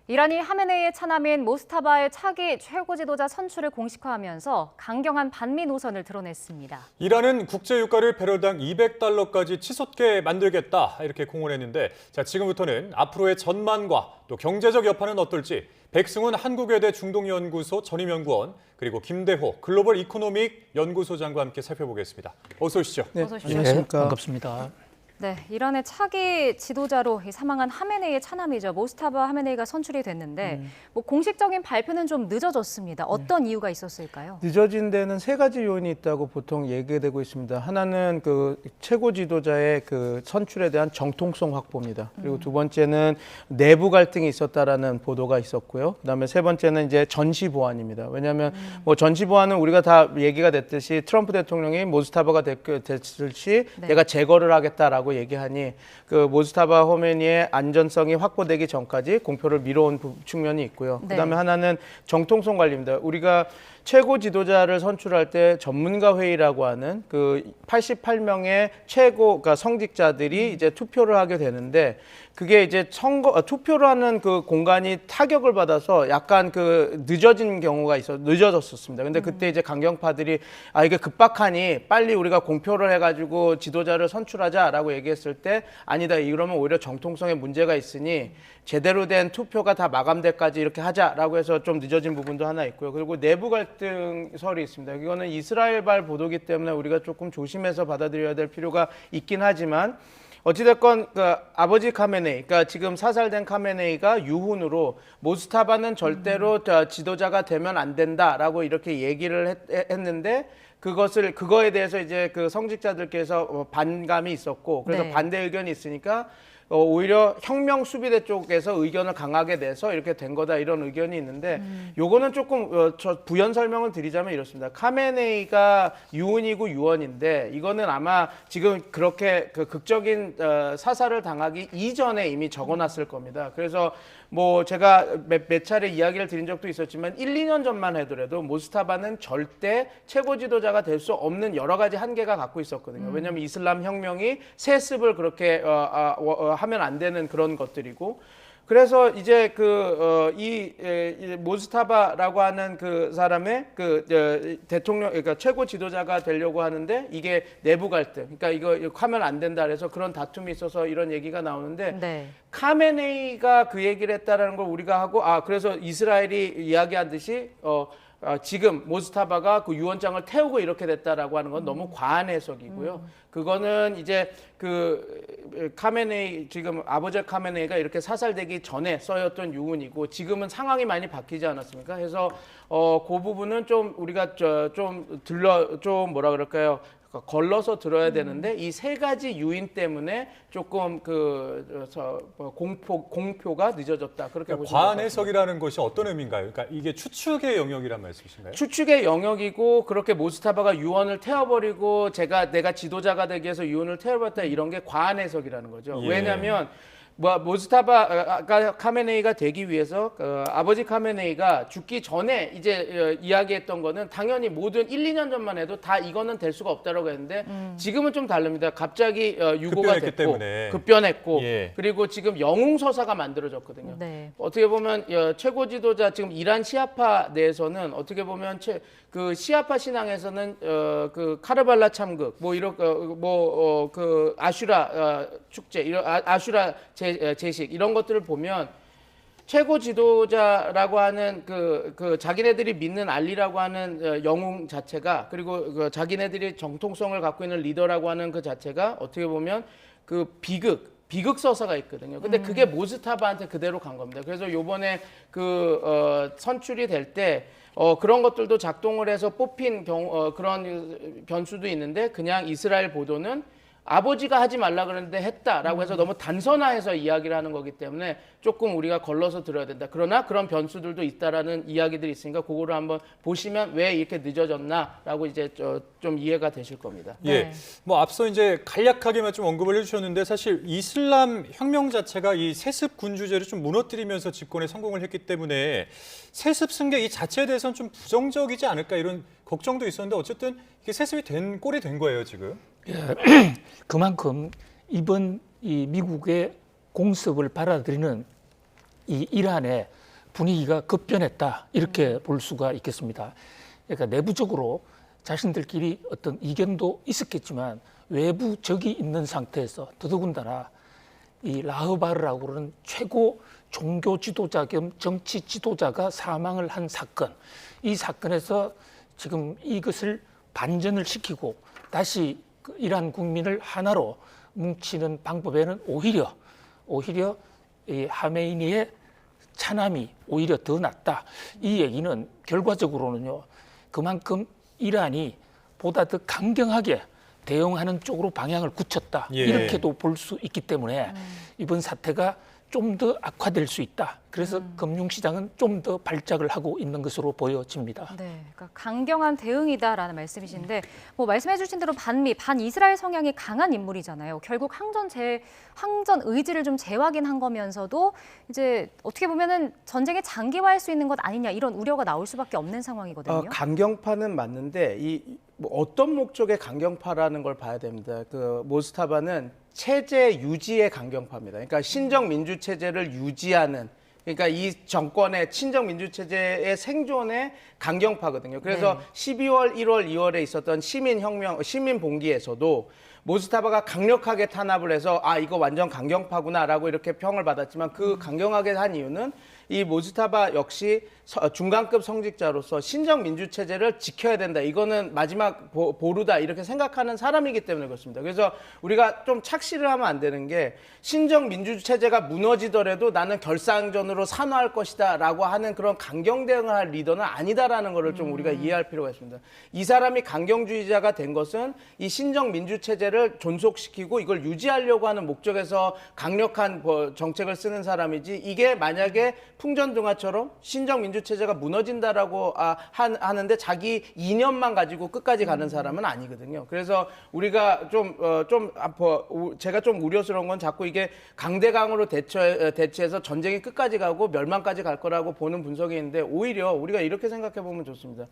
이란이 하메네이의 차남인 모스타바의 차기 최고 지도자 선출을 공식화하면서 강경한 반미 노선을 드러냈습니다. 이란은 국제유가를 배럴당 200달러까지 치솟게 만들겠다 이렇게 공언했는데 지금부터는 앞으로의 전망과 또 경제적 여파는 어떨지 백승훈 한국외대 중동연구소 전임연구원 그리고 김대호 글로벌 이코노믹 연구소장과 함께 살펴보겠습니다. 어서 오시죠. 네, 어서 오십시오. 안녕하십니까. 반갑습니다. 네, 이란의 차기 지도자로 사망한 하메네이의 차남이죠. 모스타바 하메네이가 선출이 됐는데 공식적인 발표는 좀 늦어졌습니다. 어떤 이유가 있었을까요? 늦어진 데는 세 가지 요인이 있다고 보통 얘기되고 있습니다. 하나는 그 최고 지도자의 그 선출에 대한 정통성 확보입니다. 그리고 두 번째는 내부 갈등이 있었다라는 보도가 있었고요. 그다음에 세 번째는 이제 전시 보안입니다. 왜냐하면 뭐 전시 보안은 우리가 다 얘기가 됐듯이 트럼프 대통령이 모스타바가 됐을 시 내가 제거를 하겠다라고 얘기하니 그 모스타바 호메니의 안전성이 확보되기 전까지 공표를 미뤄온 측면이 있고요. 네. 그다음에 하나는 정통성 관리입니다. 우리가 최고 지도자를 선출할 때 전문가 회의라고 하는 그 88명의 최고 그러니까 성직자들이 이제 투표를 하게 되는데 그게 이제 투표를 하는 그 공간이 타격을 받아서 약간 그 늦어졌었습니다. 근데 그때 이제 강경파들이 이게 급박하니 빨리 우리가 공표를 해가지고 지도자를 선출하자라고 얘기했을 때 아니다 이러면 오히려 정통성에 문제가 있으니 제대로 된 투표가 다 마감될까지 이렇게 하자라고 해서 좀 늦어진 부분도 하나 있고요. 그리고 내부 갈등설이 있습니다. 이거는 이스라엘발 보도기 때문에 우리가 조금 조심해서 받아들여야 될 필요가 있긴 하지만 어찌됐건 그 아버지 카메네이, 그러니까 지금 사살된 카메네이가 유훈으로 모스타바는 절대로 지도자가 되면 안 된다라고 이렇게 얘기를 했는데 그거에 대해서 이제 그 성직자들께서 반감이 있었고 그래서 네. 반대 의견이 있으니까 오히려 혁명 수비대 쪽에서 의견을 강하게 내서 이렇게 된 거다 이런 의견이 있는데 요거는 조금 저 부연 설명을 드리자면 이렇습니다. 카메네이가 유은이고 유언인데 이거는 아마 지금 그렇게 그 극적인 사살을 당하기 이전에 이미 적어놨을 겁니다. 그래서 뭐 제가 몇 차례 이야기를 드린 적도 있었지만 1, 2년 전만 하더라도 모스타바는 절대 최고 지도자가 될 수 없는 여러 가지 한계가 갖고 있었거든요. 왜냐하면 이슬람 혁명이 세습을 그렇게 하면 안 되는 그런 것들이고 그래서 이제 이 모스타바라고 하는 그 사람의 대통령 그러니까 최고 지도자가 되려고 하는데 이게 내부 갈등 그러니까 이거 하면 안 된다 그래서 그런 다툼이 있어서 이런 얘기가 나오는데 네. 카메네이가 그 얘기를 했다라는 걸 우리가 하고 그래서 이스라엘이 이야기하듯이 지금 모스타바가 그 유언장을 태우고 이렇게 됐다라고 하는 건 너무 과한 해석이고요. 그거는 이제 그 카메네이 지금 아버지 카메네이가 이렇게 사살되기 전에 써였던 유언이고 지금은 상황이 많이 바뀌지 않았습니까? 그래서 그 부분은 좀 우리가 좀 뭐라 그럴까요? 걸러서 들어야 되는데 이 세 가지 요인 때문에 조금 공표가 늦어졌다. 그렇게 보시면 과한 해석이라는 것이 어떤 의미인가요? 그러니까 이게 추측의 영역이란 말씀이신가요? 추측의 영역이고 그렇게 모스타바가 유언을 태워버리고 내가 지도자가 되기 위해서 유언을 태워버렸다 이런 게 과한 해석이라는 거죠. 예. 왜냐하면 모스타바 카메네이가 되기 위해서 아버지 카메네이가 죽기 전에 이제 이야기했던 거는 당연히 모든 1, 2년 전만 해도 다 이거는 될 수가 없다라고 했는데 지금은 좀 다릅니다. 갑자기 유고가 급변했기 됐고 때문에. 급변했고 예. 그리고 지금 영웅서사가 만들어졌거든요. 네. 어떻게 보면 최고 지도자 지금 이란 시아파 내에서는 어떻게 보면 그 시아파 신앙에서는 그 카르발라 참극 그 아슈라 축제 이런 아슈라 제식 이런 것들을 보면 최고 지도자라고 하는 그 자기네들이 믿는 알리라고 하는 영웅 자체가 그리고 그 자기네들이 정통성을 갖고 있는 리더라고 하는 그 자체가 어떻게 보면 그 비극 서사가 있거든요. 근데 그게 모스타바한테 그대로 간 겁니다. 그래서 요번에 선출이 될 때 그런 것들도 작동을 해서 뽑힌 그런 변수도 있는데 그냥 이스라엘 보도는 아버지가 하지 말라 그러는데 했다라고 해서 너무 단선화해서 이야기를 하는 거기 때문에 조금 우리가 걸러서 들어야 된다. 그러나 그런 변수들도 있다라는 이야기들이 있으니까 그거를 한번 보시면 왜 이렇게 늦어졌나라고 이제 좀 이해가 되실 겁니다. 예, 네. 뭐 앞서 이제 간략하게만 좀 언급을 해주셨는데 사실 이슬람 혁명 자체가 이 세습 군주제를 좀 무너뜨리면서 집권에 성공을 했기 때문에 세습 승계 이 자체에 대해서는 좀 부정적이지 않을까 이런 걱정도 있었는데 어쨌든 이게 세습이 꼴이 된 거예요 지금. 그만큼 이번 이 미국의 공습을 받아들이는 이 이란의 분위기가 급변했다 이렇게 볼 수가 있겠습니다. 그러니까 내부적으로 자신들끼리 어떤 이견도 있었겠지만 외부 적이 있는 상태에서 더더군다나 이 라흐바르라고 그러는 최고 종교 지도자 겸 정치 지도자가 사망을 한 사건, 이 사건에서 지금 이것을 반전을 시키고 다시 그 이란 국민을 하나로 뭉치는 방법에는 오히려 이 하메이니의 차남이 오히려 더 낫다. 이 얘기는 결과적으로는요, 그만큼 이란이 보다 더 강경하게 대응하는 쪽으로 방향을 굳혔다. 예. 이렇게도 볼 수 있기 때문에 이번 사태가 좀 더 악화될 수 있다. 그래서 금융시장은 좀 더 발작을 하고 있는 것으로 보여집니다. 네, 그러니까 강경한 대응이다라는 말씀이신데, 뭐 말씀해주신 대로 반미, 반이스라엘 성향이 강한 인물이잖아요. 결국 항전 의지를 좀 재확인한 거면서도 이제 어떻게 보면은 전쟁에 장기화할 수 있는 것 아니냐 이런 우려가 나올 수밖에 없는 상황이거든요. 강경파는 맞는데 뭐 어떤 목적의 강경파라는 걸 봐야 됩니다. 그 모스타바는 체제 유지의 강경파입니다. 그러니까 신정 민주 체제를 유지하는, 그러니까 이 정권의 친정 민주 체제의 생존의 강경파거든요. 그래서 12월, 1월, 2월에 있었던 시민 봉기에서도 모스타바가 강력하게 탄압을 해서 이거 완전 강경파구나라고 이렇게 평을 받았지만, 그 강경하게 한 이유는 이 모스타바 역시 중간급 성직자로서 신정 민주 체제를 지켜야 된다. 이거는 마지막 보루다 이렇게 생각하는 사람이기 때문에 그렇습니다. 그래서 우리가 좀 착시를 하면 안 되는 게, 신정 민주 체제가 무너지더라도 나는 결사항전으로 산화할 것이다라고 하는 그런 강경 대응을 할 리더는 아니다라는 것을 좀 우리가 이해할 필요가 있습니다. 이 사람이 강경주의자가 된 것은 이 신정 민주 체제를 존속시키고 이걸 유지하려고 하는 목적에서 강력한 정책을 쓰는 사람이지, 이게 만약에 풍전등화처럼 신정 민주 체제가 무너진다라고 하는데 자기 이념만 가지고 끝까지 가는 사람은 아니거든요. 그래서 우리가 제가 좀 우려스러운 건 자꾸 이게 강대강으로 대처해서 전쟁이 끝까지 가고 멸망까지 갈 거라고 보는 분석이 있는데, 오히려 우리가 이렇게 생각해 보면 좋습니다.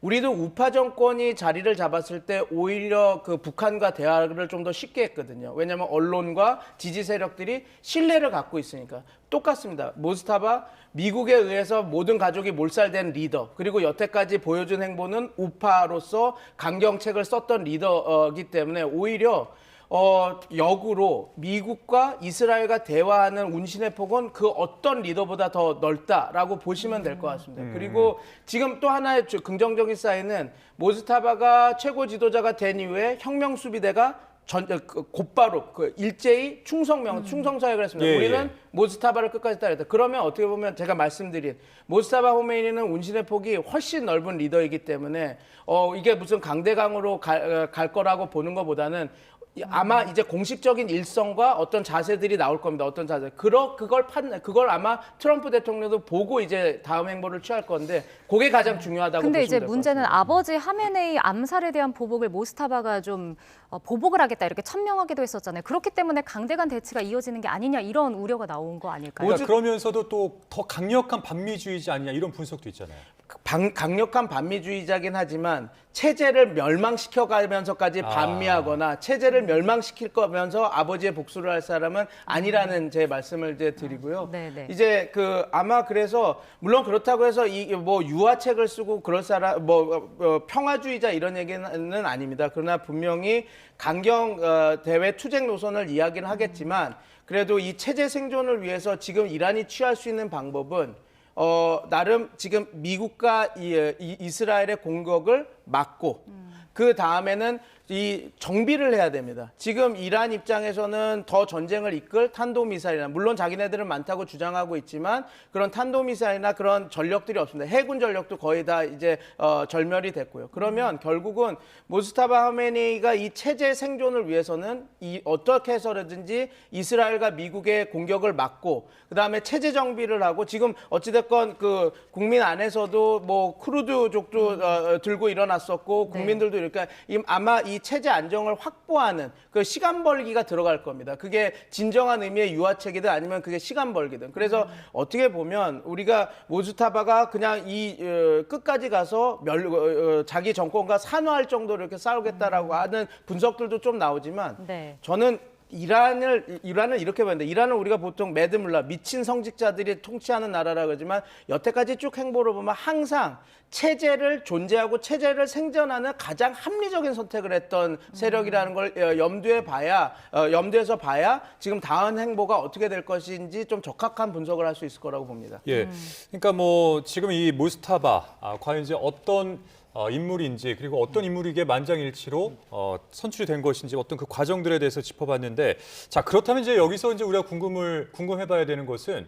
우리도 우파 정권이 자리를 잡았을 때 오히려 그 북한과 대화를 좀 더 쉽게 했거든요. 왜냐하면 언론과 지지 세력들이 신뢰를 갖고 있으니까. 똑같습니다. 모스타바, 미국에 의해서 모든 가족이 몰살된 리더, 그리고 여태까지 보여준 행보는 우파로서 강경책을 썼던 리더이기 때문에 오히려 역으로 미국과 이스라엘과 대화하는 운신의 폭은 그 어떤 리더보다 더 넓다라고 보시면 될 것 같습니다. 그리고 지금 또 하나의 긍정적인 사인은, 모스타바가 최고 지도자가 된 이후에 혁명수비대가 곧바로 일제히 충성서약을 했습니다. 예, 우리는 모스타바를 끝까지 따르겠다. 그러면 어떻게 보면 제가 말씀드린 모스타바 호메이니는 운신의 폭이 훨씬 넓은 리더이기 때문에 이게 무슨 강대강으로 갈 거라고 보는 것보다는 아마 이제 공식적인 일성과 어떤 자세들이 나올 겁니다. 어떤 자세. 그걸 아마 트럼프 대통령도 보고 이제 다음 행보를 취할 건데, 그게 가장 중요하다고 보시면 근데 될 것 이제 같습니다. 문제는 아버지 하메네이 암살에 대한 보복을 모스타바가 좀 보복을 하겠다 이렇게 천명하기도 했었잖아요. 그렇기 때문에 강대강 대치가 이어지는 게 아니냐 이런 우려가 나온 거 아닐까요? 그러니까 그러면서도 또 더 강력한 반미주의자 아니냐 이런 분석도 있잖아요. 강력한 반미주의자긴 하지만 체제를 멸망시켜가면서까지 반미하거나 체제를 멸망시킬 거면서 아버지의 복수를 할 사람은 아니라는 제 말씀을 이제 드리고요. 네네. 이제 아마 그래서 물론 그렇다고 해서 뭐 유화책을 쓰고 그럴 사람 평화주의자 이런 얘기는 아닙니다. 그러나 분명히 강경 대외 투쟁 노선을 이야기는 하겠지만, 그래도 이 체제 생존을 위해서 지금 이란이 취할 수 있는 방법은 나름 지금 미국과 이스라엘의 공격을 막고, 그 다음에는 이 정비를 해야 됩니다. 지금 이란 입장에서는 더 전쟁을 이끌 탄도미사일이나, 물론 자기네들은 많다고 주장하고 있지만 그런 탄도미사일이나 그런 전력들이 없습니다. 해군 전력도 거의 다 이제 절멸이 됐고요. 그러면 결국은 모스타바 하메네이가 이 체제 생존을 위해서는 어떻게 해서든지 이스라엘과 미국의 공격을 막고, 그 다음에 체제 정비를 하고, 지금 어찌됐건 그 국민 안에서도 뭐 쿠르드족도 들고 일어났었고, 국민들도 이렇게 아마 이 체제 안정을 확보하는 그 시간 벌기가 들어갈 겁니다. 그게 진정한 의미의 유화책이든 아니면 그게 시간 벌기든. 그래서 어떻게 보면 우리가 모스타바가 그냥 끝까지 가서 자기 정권과 산화할 정도로 이렇게 싸우겠다라고 하는 분석들도 좀 나오지만, 네. 저는 이란을 이렇게 봤는데 이란은 우리가 보통 매드물라 미친 성직자들이 통치하는 나라라 그러지만 여태까지 쭉 행보를 보면 항상 체제를 존재하고 체제를 생존하는 가장 합리적인 선택을 했던 세력이라는 걸 염두에서 봐야 지금 다음 행보가 어떻게 될 것인지 좀 적합한 분석을 할 수 있을 거라고 봅니다. 예, 그러니까 뭐 지금 이 무스타바 과연 이제 어떤 인물인지 그리고 어떤 인물이 이게 만장일치로 선출이 된 것인지 어떤 그 과정들에 대해서 짚어봤는데 자 그렇다면 이제 여기서 이제 우리가 궁금해봐야 되는 것은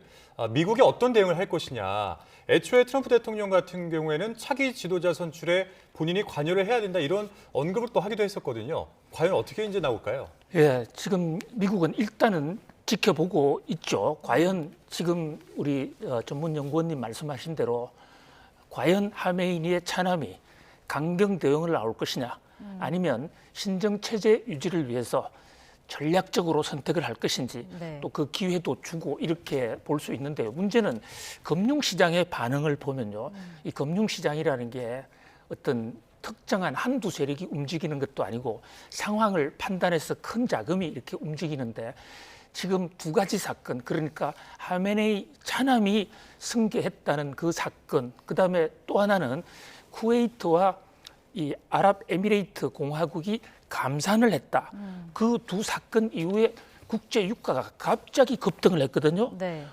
미국이 어떤 대응을 할 것이냐. 애초에 트럼프 대통령 같은 경우에는 차기 지도자 선출에 본인이 관여를 해야 된다 이런 언급을 또 하기도 했었거든요. 과연 어떻게 이제 나올까요? 예, 지금 미국은 일단은 지켜보고 있죠. 과연 지금 우리 전문 연구원님 말씀하신 대로 과연 하메이니의 찬함이 강경 대응을 나올 것이냐 아니면 신정 체제 유지를 위해서 전략적으로 선택을 할 것인지 네. 또 그 기회도 주고 이렇게 볼 수 있는데요. 문제는 금융시장의 반응을 보면요. 이 금융시장이라는 게 어떤 특정한 한두 세력이 움직이는 것도 아니고 상황을 판단해서 큰 자금이 이렇게 움직이는데 지금 두 가지 사건, 그러니까 하메네이 찬함이 승계했다는 그 사건, 그다음에 또 하나는 쿠웨이트와 이 아랍에미레이트 공화국이 감산을 했다. 그 두 사건 이후에 국제 유가가 갑자기 급등을 했거든요. 네.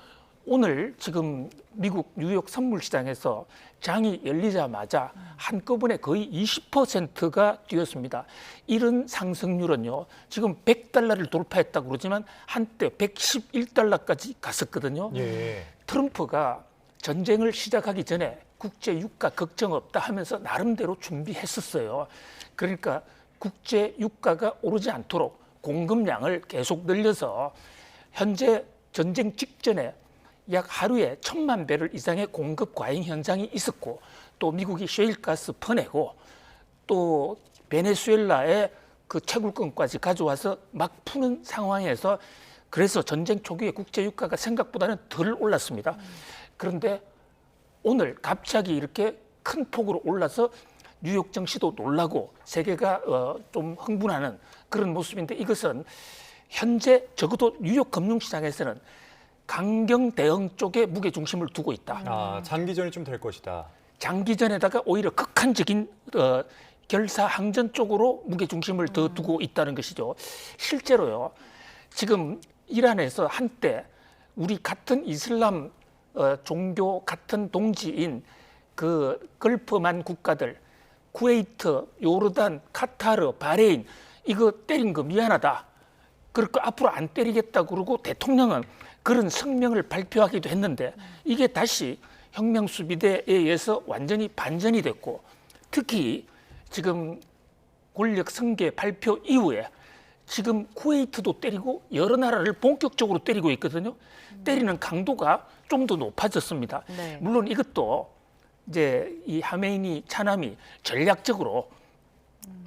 오늘 지금 미국 뉴욕 선물시장에서 장이 열리자마자 한꺼번에 거의 20%가 뛰었습니다. 이런 상승률은요, 지금 100달러를 돌파했다고 그러지만 한때 111달러까지 갔었거든요. 예. 트럼프가 전쟁을 시작하기 전에 국제 유가 걱정 없다 하면서 나름대로 준비했었어요. 그러니까 국제 유가가 오르지 않도록 공급량을 계속 늘려서 현재 전쟁 직전에 약 하루에 1,000만 배럴 이상의 공급 과잉 현상이 있었고 또 미국이 셰일가스 퍼내고 또 베네수엘라의 그 채굴권까지 가져와서 막 푸는 상황에서 그래서 전쟁 초기에 국제 유가가 생각보다는 덜 올랐습니다. 그런데 오늘 갑자기 이렇게 큰 폭으로 올라서 뉴욕 증시도 놀라고 세계가 좀 흥분하는 그런 모습인데 이것은 현재 적어도 뉴욕 금융시장에서는 강경 대응 쪽에 무게 중심을 두고 있다. 장기전이 좀 될 것이다. 장기전에다가 오히려 극한적인 결사항전 쪽으로 무게 중심을 더 두고 있다는 것이죠. 실제로요. 지금 이란에서 한때 우리 같은 이슬람 종교 같은 동지인 그 걸프만 국가들 쿠웨이트, 요르단, 카타르, 바레인 이거 때린 거 미안하다. 그러니까 앞으로 안 때리겠다 그러고 대통령은 그런 성명을 발표하기도 했는데 이게 다시 혁명수비대에 의해서 완전히 반전이 됐고 특히 지금 권력 승계 발표 이후에 지금 쿠웨이트도 때리고 여러 나라를 본격적으로 때리고 있거든요. 때리는 강도가 좀 더 높아졌습니다. 네. 물론 이것도 이제 이 하메이니 찬함이 전략적으로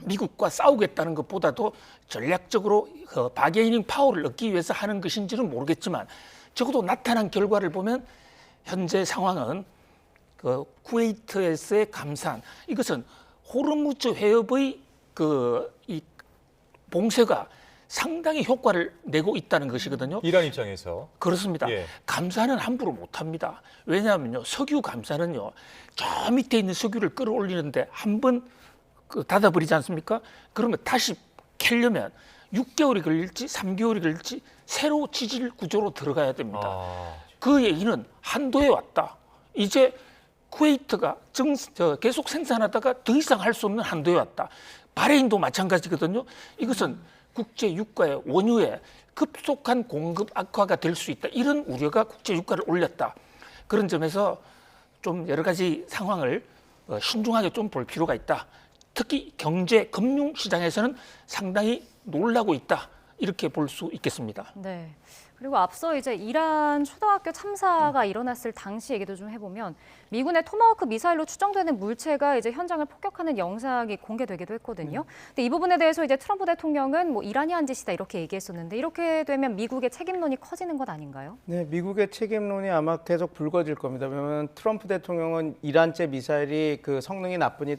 미국과 싸우겠다는 것보다도 전략적으로 바게이닝 파워를 얻기 위해서 하는 것인지는 모르겠지만 적어도 나타난 결과를 보면 현재 상황은 그 쿠웨이트에서의 감산 이것은 호르무즈 해협의 이 봉쇄가 상당히 효과를 내고 있다는 것이거든요. 이란 입장에서. 그렇습니다. 예. 감산은 함부로 못합니다. 왜냐하면요, 석유 감산은요, 저 밑에 있는 석유를 끌어올리는데 한번 닫아버리지 않습니까? 그러면 다시 캐려면 6개월이 걸릴지 3개월이 걸릴지 새로 지질 구조로 들어가야 됩니다. 그 얘기는 한도에 왔다. 이제 쿠웨이트가 계속 생산하다가 더 이상 할 수 없는 한도에 왔다. 바레인도 마찬가지거든요. 이것은 국제 유가의 원유에 급속한 공급 악화가 될 수 있다. 이런 우려가 국제 유가를 올렸다. 그런 점에서 좀 여러 가지 상황을 신중하게 좀 볼 필요가 있다. 특히 경제, 금융 시장에서는 상당히 놀라고 있다. 이렇게 볼 수 있겠습니다. 네. 그리고 앞서 이제 이란 초등학교 참사가 일어났을 당시 얘기도 좀 해보면 미군의 토마호크 미사일로 추정되는 물체가 이제 현장을 폭격하는 영상이 공개되기도 했거든요. 근데 이 부분에 대해서 이제 트럼프 대통령은 뭐 이란이 한 짓이다 이렇게 얘기했었는데 이렇게 되면 미국의 책임론이 커지는 것 아닌가요? 네, 미국의 책임론이 아마 계속 불거질 겁니다. 왜냐하면 트럼프 대통령은 이란제 미사일이 그 성능이 나쁘니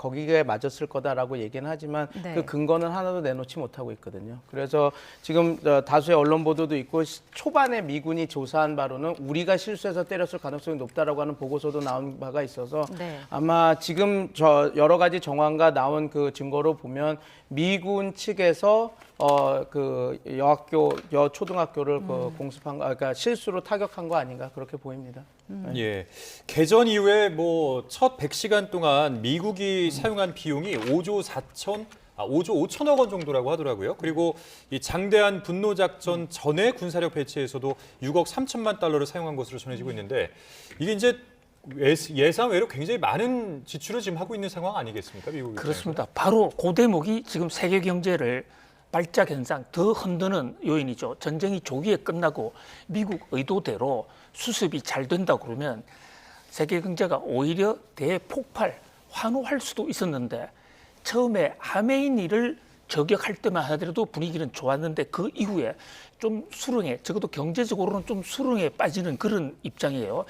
거기에 맞았을 거다라고 얘기는 하지만 네. 그 근거는 하나도 내놓지 못하고 있거든요. 그래서 지금 다수의 언론 보도도 있고 초반에 미군이 조사한 바로는 우리가 실수해서 때렸을 가능성이 높다라고 하는 보고서도 나온 바가 있어서 네. 아마 지금 여러 가지 정황과 나온 그 증거로 보면 미군 측에서 그 여초등학교를 그 공습한 거, 그러니까 실수로 타격한 거 아닌가 그렇게 보입니다. 예. 개전 이후에 뭐 첫 100시간 동안 미국이 사용한 비용이 5조 5천억 원 정도라고 하더라고요. 그리고 이 장대한 분노 작전 전에 군사력 배치에서도 6억 3천만 달러를 사용한 것으로 전해지고 있는데 이게 이제 예상 외로 굉장히 많은 지출을 지금 하고 있는 상황 아니겠습니까, 미국 입장에서? 그렇습니다. 바로 그 대목이 지금 세계 경제를 발작 현상 더 흔드는 요인이죠. 전쟁이 조기에 끝나고 미국 의도대로 수습이 잘 된다 그러면 세계 경제가 오히려 대폭발, 환호할 수도 있었는데 처음에 하메이니를 저격할 때만 하더라도 분위기는 좋았는데 그 이후에 좀 수렁에, 적어도 경제적으로는 좀 수렁에 빠지는 그런 입장이에요.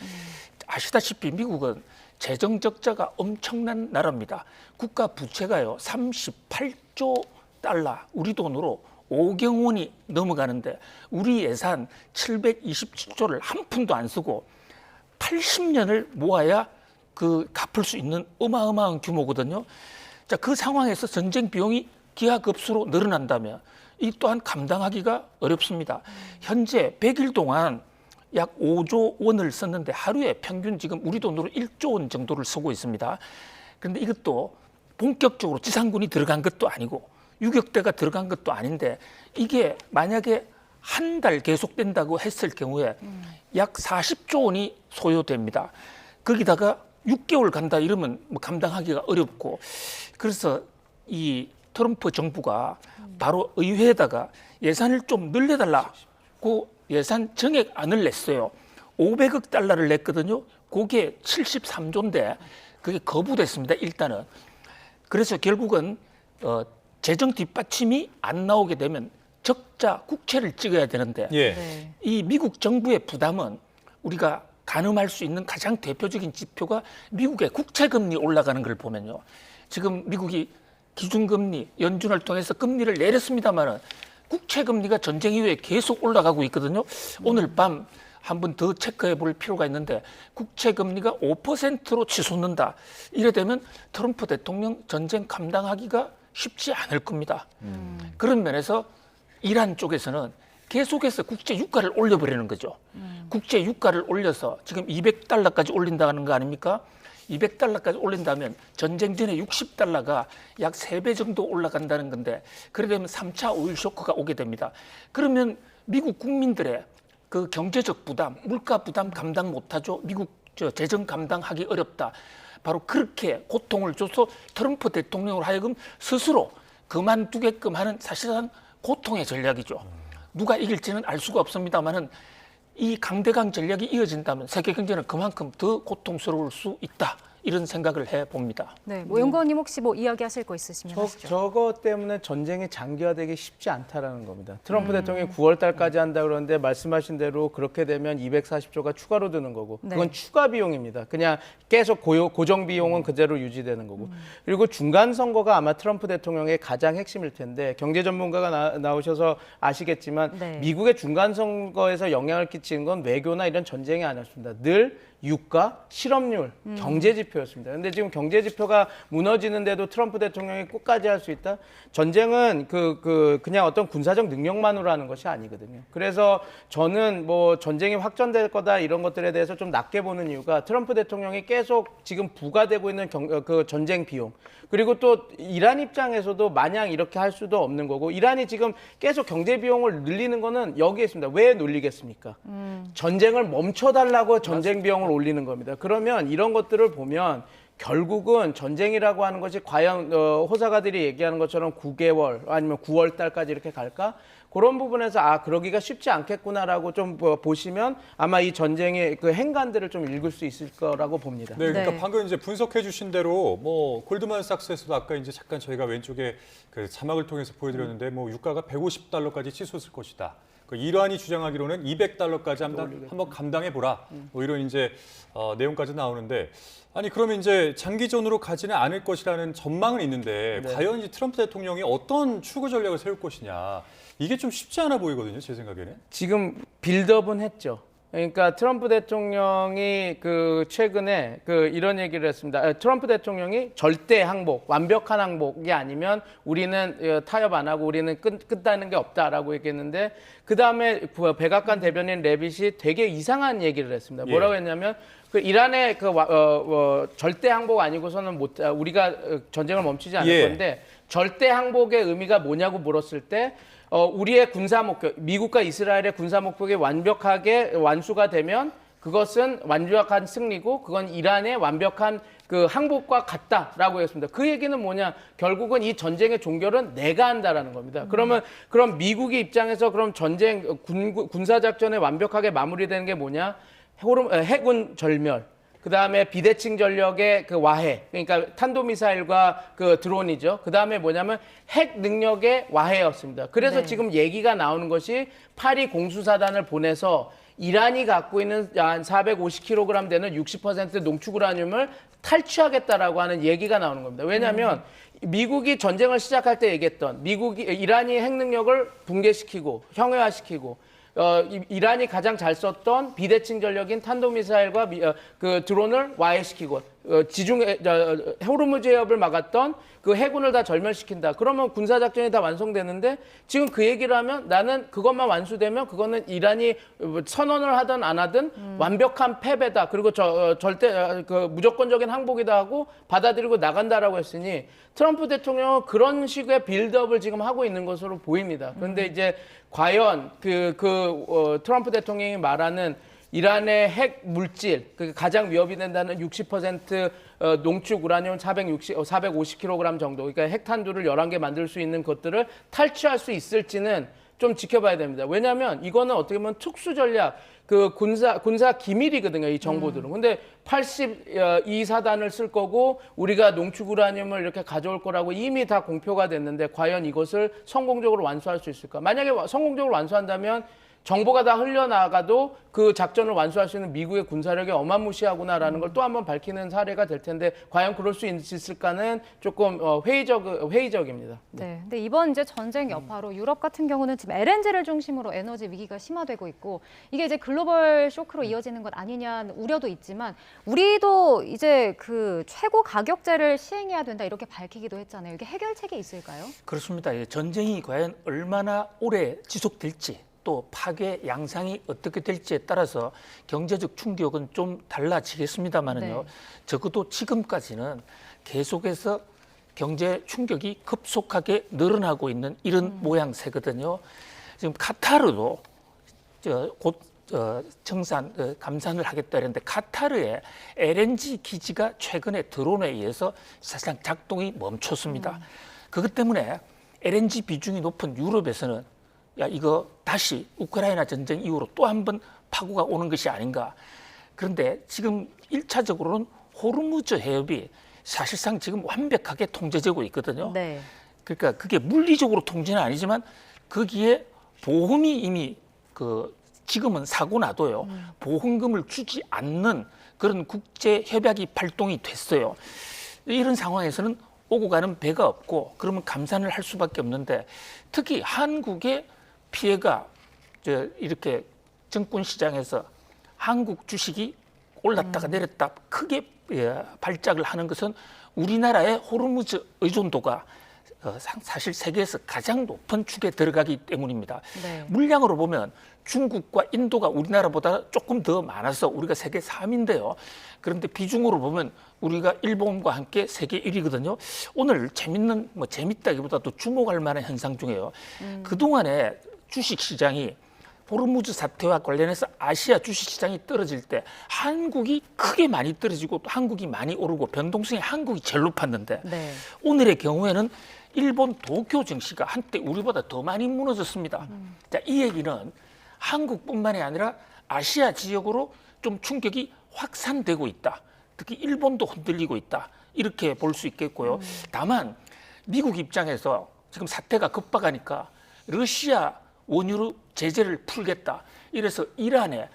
아시다시피 미국은 재정 적자가 엄청난 나라입니다. 국가 부채가요 38조 달러, 우리 돈으로 5경 원이 넘어가는데 우리 예산 727조를 한 푼도 안 쓰고 80년을 모아야 그 갚을 수 있는 어마어마한 규모거든요. 자, 그 상황에서 전쟁 비용이 기하급수로 늘어난다면 이 또한 감당하기가 어렵습니다. 현재 100일 동안 약 5조 원을 썼는데 하루에 평균 지금 우리 돈으로 1조 원 정도를 쓰고 있습니다. 그런데 이것도 본격적으로 지상군이 들어간 것도 아니고 유격대가 들어간 것도 아닌데 이게 만약에 한 달 계속된다고 했을 경우에 약 40조 원이 소요됩니다. 거기다가 6개월 간다 이러면 뭐 감당하기가 어렵고 그래서 이 트럼프 정부가 바로 의회에다가 예산을 좀 늘려달라고 예산 정액안을 냈어요. 500억 달러를 냈거든요. 그게 73조인데 그게 거부됐습니다. 일단은. 그래서 결국은 재정 뒷받침이 안 나오게 되면 적자 국채를 찍어야 되는데 예. 네. 이 미국 정부의 부담은 우리가 가늠할 수 있는 가장 대표적인 지표가 미국의 국채금리 올라가는 걸 보면요. 지금 미국이 기준금리, 연준을 통해서 금리를 내렸습니다만은 국채금리가 전쟁 이후에 계속 올라가고 있거든요. 오늘 밤 한 번 더 체크해 볼 필요가 있는데 국채금리가 5%로 치솟는다. 이래 되면 트럼프 대통령 전쟁 감당하기가 쉽지 않을 겁니다. 그런 면에서 이란 쪽에서는 계속해서 국제 유가를 올려버리는 거죠. 국제 유가를 올려서 지금 200달러까지 올린다는 거 아닙니까? 200달러까지 올린다면 전쟁 전에 60달러가 약 3배 정도 올라간다는 건데 그래 되면 3차 오일 쇼크가 오게 됩니다. 그러면 미국 국민들의 그 경제적 부담, 물가 부담 감당 못하죠. 미국 재정 감당하기 어렵다. 바로 그렇게 고통을 줘서 트럼프 대통령으로 하여금 스스로 그만두게끔 하는 사실상 고통의 전략이죠. 누가 이길지는 알 수가 없습니다만은 이 강대강 전략이 이어진다면 세계 경제는 그만큼 더 고통스러울 수 있다. 이런 생각을 해봅니다. 네, 뭐 연구원님 혹시 뭐 이야기하실 거 있으시면 하시죠. 저거 때문에 전쟁이 장기화되기 쉽지 않다라는 겁니다. 트럼프 대통령이 9월 달까지 한다 그러는데 말씀하신 대로 그렇게 되면 240조가 추가로 드는 거고 그건 네. 추가 비용입니다. 그냥 계속 고정 비용은 그대로 유지되는 거고 그리고 중간 선거가 아마 트럼프 대통령의 가장 핵심일 텐데 경제 전문가가 나오셔서 아시겠지만 네. 미국의 중간 선거에서 영향을 끼치는 건 외교나 이런 전쟁이 아니었습니다. 늘 유가, 실업률, 경제 지표였습니다. 그런데 지금 경제 지표가 무너지는데도 트럼프 대통령이 끝까지 할 수 있다? 전쟁은 그냥 어떤 군사적 능력만으로 하는 것이 아니거든요. 그래서 저는 뭐 전쟁이 확전될 거다 이런 것들에 대해서 좀 낮게 보는 이유가 트럼프 대통령이 계속 지금 부과되고 있는 그 전쟁 비용 그리고 또 이란 입장에서도 마냥 이렇게 할 수도 없는 거고 이란이 지금 계속 경제 비용을 늘리는 거는 여기에 있습니다. 왜 늘리겠습니까? 전쟁을 멈춰달라고 전쟁 비용을 올리는 겁니다. 그러면 이런 것들을 보면 결국은 전쟁이라고 하는 것이 과연 호사가들이 얘기하는 것처럼 9개월 아니면 9월 달까지 이렇게 갈까? 그런 부분에서 그러기가 쉽지 않겠구나라고 좀 보시면 아마 이 전쟁의 그 행간들을 좀 읽을 수 있을 거라고 봅니다. 네, 그러니까 네. 방금 이제 분석해 주신 대로 뭐 골드만삭스에서도 아까 이제 잠깐 저희가 왼쪽에 그 자막을 통해서 보여드렸는데 뭐 유가가 150달러까지 치솟을 것이다. 그 이란이 주장하기로는 $200까지 한번 감당해 보라. 뭐 이런 이제 내용까지 나오는데 아니 그러면 이제 장기전으로 가지는 않을 것이라는 전망은 있는데 과연 이제 트럼프 대통령이 어떤 추구 전략을 세울 것이냐 이게 좀 쉽지 않아 보이거든요, 제 생각에는. 지금 빌드업은 했죠. 그러니까 트럼프 대통령이 그 최근에 그 이런 얘기를 했습니다. 트럼프 대통령이 절대 항복, 완벽한 항복이 아니면 우리는 타협 안 하고 우리는 끝나는 게 없다라고 얘기했는데 그 다음에 백악관 대변인 레빗이 되게 이상한 얘기를 했습니다. 뭐라고 했냐면 그 이란의 절대 항복 아니고서는 우리가 전쟁을 멈추지 않을 건데 절대 항복의 의미가 뭐냐고 물었을 때 우리의 군사 목표, 미국과 이스라엘의 군사 목표가 완벽하게 완수가 되면 그것은 완벽한 승리고 그건 이란의 완벽한 그 항복과 같다라고 했습니다. 그 얘기는 뭐냐? 결국은 이 전쟁의 종결은 내가 한다라는 겁니다. 그럼 미국의 입장에서 그럼 전쟁 군사 작전에 완벽하게 마무리되는 게 뭐냐? 해군 절멸. 그 다음에 비대칭 전력의 그 와해, 그러니까 탄도미사일과 그 드론이죠. 그 다음에 뭐냐면 핵 능력의 와해였습니다. 그래서 지금 얘기가 나오는 것이 파리 공수사단을 보내서 이란이 갖고 있는 한 450kg 되는 60% 농축 우라늄을 탈취하겠다라고 하는 얘기가 나오는 겁니다. 왜냐하면 미국이 전쟁을 시작할 때 얘기했던 이란이 핵 능력을 붕괴시키고 형해화시키고 이란이 가장 잘 썼던 비대칭 전력인 탄도미사일과 그 드론을 와해시키고 호르무즈 해협을 막았던 그 해군을 다 절멸시킨다. 그러면 군사작전이 다 완성되는데 지금 그 얘기를 하면 나는 그것만 완수되면 그거는 이란이 선언을 하든 안 하든 완벽한 패배다. 그리고 절대 무조건적인 항복이다 하고 받아들이고 나간다라고 했으니 트럼프 대통령은 그런 식의 빌드업을 지금 하고 있는 것으로 보입니다. 그런데 이제 과연 트럼프 대통령이 말하는 이란의 핵 물질, 가장 위협이 된다는 60% 농축 우라늄 450kg 정도, 그러니까 핵탄두를 11개 만들 수 있는 것들을 탈취할 수 있을지는 좀 지켜봐야 됩니다. 왜냐하면 이거는 어떻게 보면 특수 전략, 그 군사 기밀이거든요, 이 정보들은. 근데 82사단을 쓸 거고 우리가 농축 우라늄을 이렇게 가져올 거라고 이미 다 공표가 됐는데 과연 이것을 성공적으로 완수할 수 있을까? 만약에 성공적으로 완수한다면 정보가 다 흘려나가도 그 작전을 완수할 수 있는 미국의 군사력이 어마무시하구나라는 걸 또 한번 밝히는 사례가 될 텐데 과연 그럴 수 있을까는 조금 회의적입니다. 네. 근데 이번 이제 전쟁 여파로 유럽 같은 경우는 지금 LNG를 중심으로 에너지 위기가 심화되고 있고 이게 이제 글로벌 쇼크로 이어지는 것 아니냐는 우려도 있지만 우리도 이제 그 최고 가격제를 시행해야 된다 이렇게 밝히기도 했잖아요. 이게 해결책이 있을까요? 그렇습니다. 전쟁이 과연 얼마나 오래 지속될지 또 파괴 양상이 어떻게 될지에 따라서 경제적 충격은 좀 달라지겠습니다만은요. 적어도 지금까지는 계속해서 경제 충격이 급속하게 늘어나고 있는 이런 모양새거든요. 지금 카타르도 곧 감산을 하겠다 했는데 카타르의 LNG 기지가 최근에 드론에 의해서 사실상 작동이 멈췄습니다. 그것 때문에 LNG 비중이 높은 유럽에서는 이거 다시 우크라이나 전쟁 이후로 또 한 번 파고가 오는 것이 아닌가. 그런데 지금 1차적으로는 호르무즈 해협이 사실상 지금 완벽하게 통제되고 있거든요. 그러니까 그게 물리적으로 통제는 아니지만 거기에 보험이 이미 지금은 사고 나도요. 보험금을 주지 않는 그런 국제 협약이 발동이 됐어요. 이런 상황에서는 오고 가는 배가 없고 그러면 감산을 할 수밖에 없는데 특히 한국의 피해가 이렇게 증권 시장에서 한국 주식이 올랐다가 내렸다 크게 발작을 하는 것은 우리나라의 호르무즈 의존도가 사실 세계에서 가장 높은 축에 들어가기 때문입니다. 물량으로 보면 중국과 인도가 우리나라보다 조금 더 많아서 우리가 세계 3위인데요. 그런데 비중으로 보면 우리가 일본과 함께 세계 1위거든요. 오늘 재밌다기보다도 주목할 만한 현상 중에요. 그동안에 주식시장이 호르무즈 사태와 관련해서 아시아 주식시장이 떨어질 때 한국이 크게 많이 떨어지고 또 한국이 많이 오르고 변동성이 한국이 제일 높았는데 오늘의 경우에는 일본 도쿄 증시가 한때 우리보다 더 많이 무너졌습니다. 자, 이 얘기는 한국뿐만이 아니라 아시아 지역으로 좀 충격이 확산되고 있다. 특히 일본도 흔들리고 있다. 이렇게 볼 수 있겠고요. 다만 미국 입장에서 지금 사태가 급박하니까 러시아 원유로 제재를 풀겠다. 이래서 이란은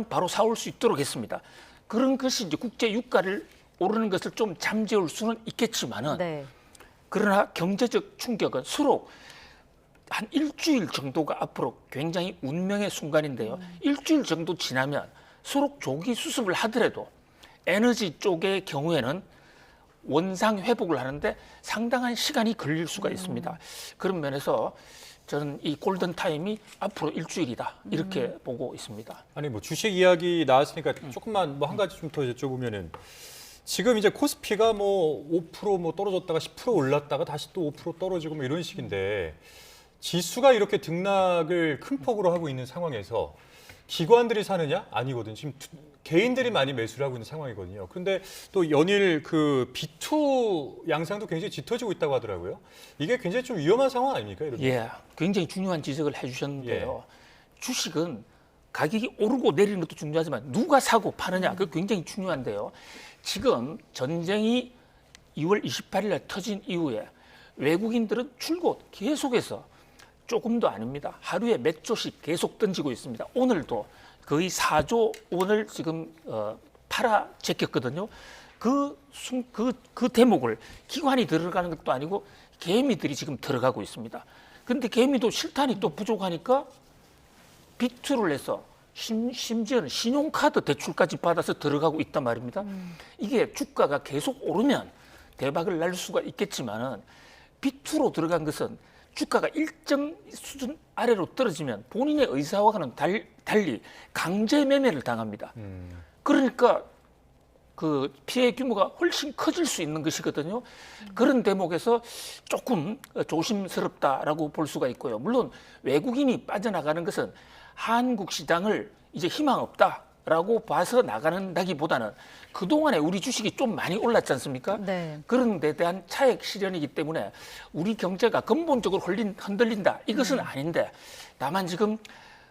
바로 사올 수 있도록 했습니다. 그런 것이 이제 국제 유가를 오르는 것을 좀 잠재울 수는 있겠지만은 네. 그러나 경제적 충격은 수록 한 일주일 정도가 앞으로 굉장히 운명의 순간인데요. 일주일 정도 지나면 수록 조기 수습을 하더라도 에너지 쪽의 경우에는 원상 회복을 하는데 상당한 시간이 걸릴 수가 있습니다. 그런 면에서 저는 이 골든 타임이 앞으로 일주일이다 이렇게 보고 있습니다. 아니 뭐 주식 이야기 나왔으니까 조금만 뭐 한 가지 좀 더 여쭤보면은 지금 이제 코스피가 뭐 5% 뭐 떨어졌다가 10% 올랐다가 다시 또 5% 떨어지고 뭐 이런 식인데 지수가 이렇게 등락을 큰 폭으로 하고 있는 상황에서 기관들이 사느냐? 아니거든. 지금 개인들이 많이 매수를 하고 있는 상황이거든요. 그런데 또 연일 그 B2 양상도 굉장히 짙어지고 있다고 하더라고요. 이게 굉장히 좀 위험한 상황 아닙니까? 이러면? 예, 굉장히 중요한 지적을 해주셨는데요. 주식은 가격이 오르고 내리는 것도 중요하지만 누가 사고 파느냐 그거 굉장히 중요한데요. 지금 전쟁이 2월 28일 날 터진 이후에 외국인들은 줄곧 계속해서 조금도 아닙니다. 하루에 몇 조씩 계속 던지고 있습니다. 오늘도 거의 4조 원을 지금 팔아 제꼈거든요. 그 대목을 기관이 들어가는 것도 아니고 개미들이 지금 들어가고 있습니다. 그런데 개미도 실탄이 또 부족하니까 비투를 해서 심지어는 신용카드 대출까지 받아서 들어가고 있단 말입니다. 이게 주가가 계속 오르면 대박을 날 수가 있겠지만은 비투로 들어간 것은 주가가 일정 수준 아래로 떨어지면 본인의 의사와는 달리 강제 매매를 당합니다. 그러니까 그 피해 규모가 훨씬 커질 수 있는 것이거든요. 그런 대목에서 조금 조심스럽다라고 볼 수가 있고요. 물론 외국인이 빠져나가는 것은 한국 시장을 이제 희망 없다라고 봐서 나가는다기보다는 그동안에 우리 주식이 좀 많이 올랐지 않습니까? 네. 그런 데 대한 차액 실현이기 때문에 우리 경제가 근본적으로 흔들린다. 이것은 아닌데 다만 지금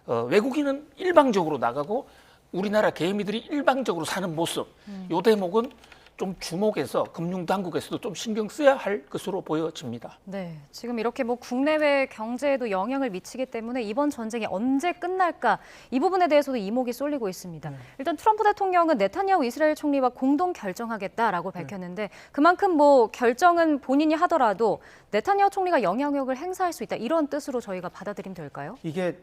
외국인은 일방적으로 나가고 우리나라 개미들이 일방적으로 사는 모습 요 대목은 좀 주목해서 금융당국에서도 좀 신경 써야 할 것으로 보여집니다. 네, 지금 이렇게 뭐 국내외 경제에도 영향을 미치기 때문에 이번 전쟁이 언제 끝날까 이 부분에 대해서도 이목이 쏠리고 있습니다. 일단 트럼프 대통령은 네타냐후 이스라엘 총리와 공동 결정하겠다라고 밝혔는데 그만큼 뭐 결정은 본인이 하더라도 네타냐후 총리가 영향력을 행사할 수 있다 이런 뜻으로 저희가 받아들이면 될까요? 이게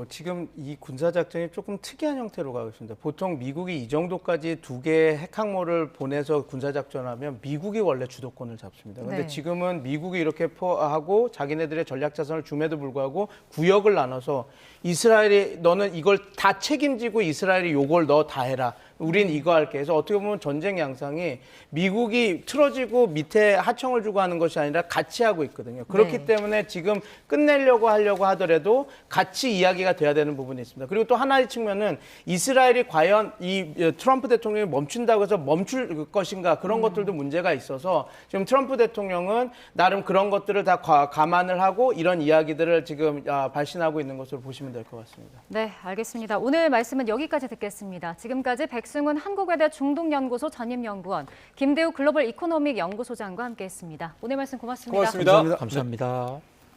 지금 이 군사작전이 조금 특이한 형태로 가고 있습니다. 보통 미국이 이 정도까지 2개의 핵항모를 보내서 군사작전하면 미국이 원래 주도권을 잡습니다. 그런데 네. 지금은 미국이 이렇게 하고 자기네들의 전략자산을 줌에도 불구하고 구역을 나눠서 이스라엘이 너는 이걸 다 책임지고 이스라엘이 요걸 너 다 해라. 우린 이거 할게. 그래서 어떻게 보면 전쟁 양상이 미국이 틀어지고 밑에 하청을 주고 하는 것이 아니라 같이 하고 있거든요. 그렇기 네. 때문에 지금 끝내려고 하려고 하더라도 같이 이야기가 돼야 되는 부분이 있습니다. 그리고 또 하나의 측면은 이스라엘이 과연 이 트럼프 대통령이 멈춘다고 해서 멈출 것인가 그런 것들도 문제가 있어서 지금 트럼프 대통령은 나름 그런 것들을 다 감안을 하고 이런 이야기들을 지금 발신하고 있는 것으로 보시면 될 것 같습니다. 네, 알겠습니다. 오늘 말씀은 여기까지 듣겠습니다. 지금까지 백승훈 한국외대 중동연구소 전임연구원, 김대우 글로벌 이코노믹 연구소장과 함께했습니다. 오늘 말씀 고맙습니다. 고맙습니다. 감사합니다.